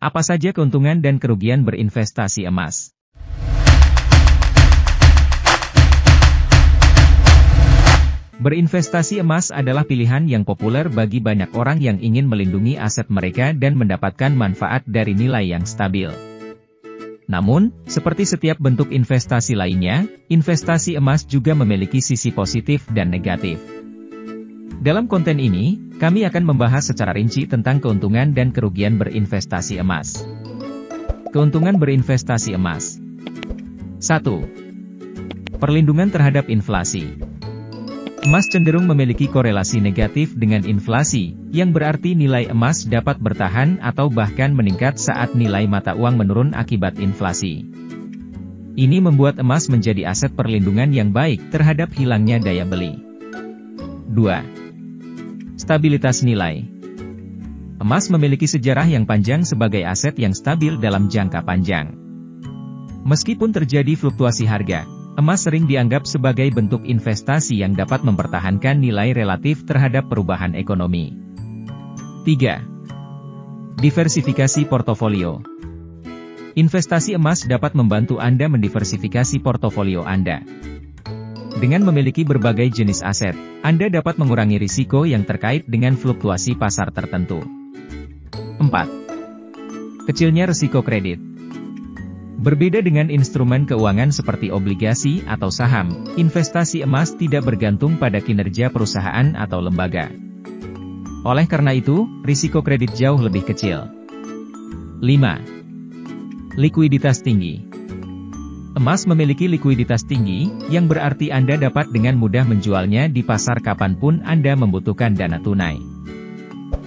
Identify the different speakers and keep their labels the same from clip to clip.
Speaker 1: Apa saja keuntungan dan kerugian berinvestasi emas? Berinvestasi emas adalah pilihan yang populer bagi banyak orang yang ingin melindungi aset mereka dan mendapatkan manfaat dari nilai yang stabil. Namun, seperti setiap bentuk investasi lainnya, investasi emas juga memiliki sisi positif dan negatif. Dalam konten ini, kami akan membahas secara rinci tentang keuntungan dan kerugian berinvestasi emas. Keuntungan berinvestasi emas. 1. Perlindungan terhadap inflasi. Emas cenderung memiliki korelasi negatif dengan inflasi, yang berarti nilai emas dapat bertahan atau bahkan meningkat saat nilai mata uang menurun akibat inflasi. Ini membuat emas menjadi aset perlindungan yang baik terhadap hilangnya daya beli. 2. Stabilitas nilai. Emas memiliki sejarah yang panjang sebagai aset yang stabil dalam jangka panjang. Meskipun terjadi fluktuasi harga, emas sering dianggap sebagai bentuk investasi yang dapat mempertahankan nilai relatif terhadap perubahan ekonomi. 3. Diversifikasi portofolio. Investasi emas dapat membantu Anda mendiversifikasi portofolio Anda. Dengan memiliki berbagai jenis aset, Anda dapat mengurangi risiko yang terkait dengan fluktuasi pasar tertentu. 4. Kecilnya risiko kredit. Berbeda dengan instrumen keuangan seperti obligasi atau saham, investasi emas tidak bergantung pada kinerja perusahaan atau lembaga. Oleh karena itu, risiko kredit jauh lebih kecil. 5. Likuiditas tinggi. Emas memiliki likuiditas tinggi, yang berarti Anda dapat dengan mudah menjualnya di pasar kapanpun Anda membutuhkan dana tunai.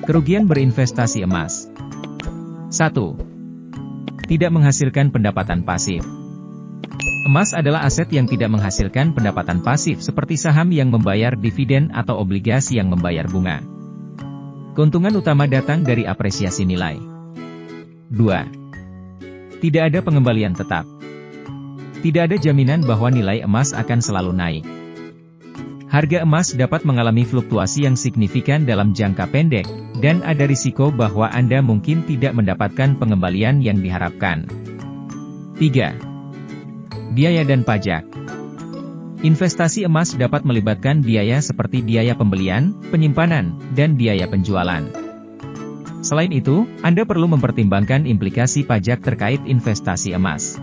Speaker 1: Kerugian berinvestasi emas. 1. Tidak menghasilkan pendapatan pasif. Emas adalah aset yang tidak menghasilkan pendapatan pasif seperti saham yang membayar dividen atau obligasi yang membayar bunga. Keuntungan utama datang dari apresiasi nilai. 2. Tidak ada pengembalian tetap. Tidak ada jaminan bahwa nilai emas akan selalu naik. Harga emas dapat mengalami fluktuasi yang signifikan dalam jangka pendek, dan ada risiko bahwa Anda mungkin tidak mendapatkan pengembalian yang diharapkan. 3. Biaya dan pajak. Investasi emas dapat melibatkan biaya seperti biaya pembelian, penyimpanan, dan biaya penjualan. Selain itu, Anda perlu mempertimbangkan implikasi pajak terkait investasi emas.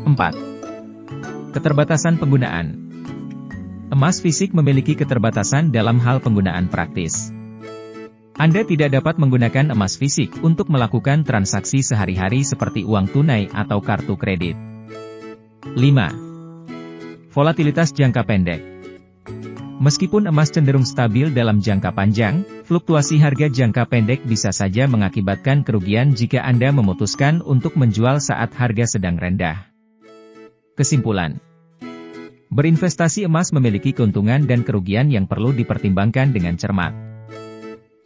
Speaker 1: 4. Keterbatasan penggunaan. Emas fisik memiliki keterbatasan dalam hal penggunaan praktis. Anda tidak dapat menggunakan emas fisik untuk melakukan transaksi sehari-hari seperti uang tunai atau kartu kredit. 5. Volatilitas jangka pendek. Meskipun emas cenderung stabil dalam jangka panjang, fluktuasi harga jangka pendek bisa saja mengakibatkan kerugian jika Anda memutuskan untuk menjual saat harga sedang rendah. Kesimpulan. Berinvestasi emas memiliki keuntungan dan kerugian yang perlu dipertimbangkan dengan cermat.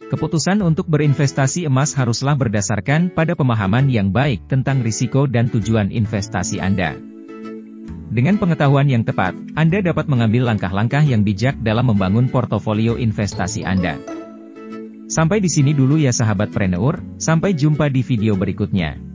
Speaker 1: Keputusan untuk berinvestasi emas haruslah berdasarkan pada pemahaman yang baik tentang risiko dan tujuan investasi Anda. Dengan pengetahuan yang tepat, Anda dapat mengambil langkah-langkah yang bijak dalam membangun portofolio investasi Anda. Sampai di sini dulu ya sahabat Preneur, sampai jumpa di video berikutnya.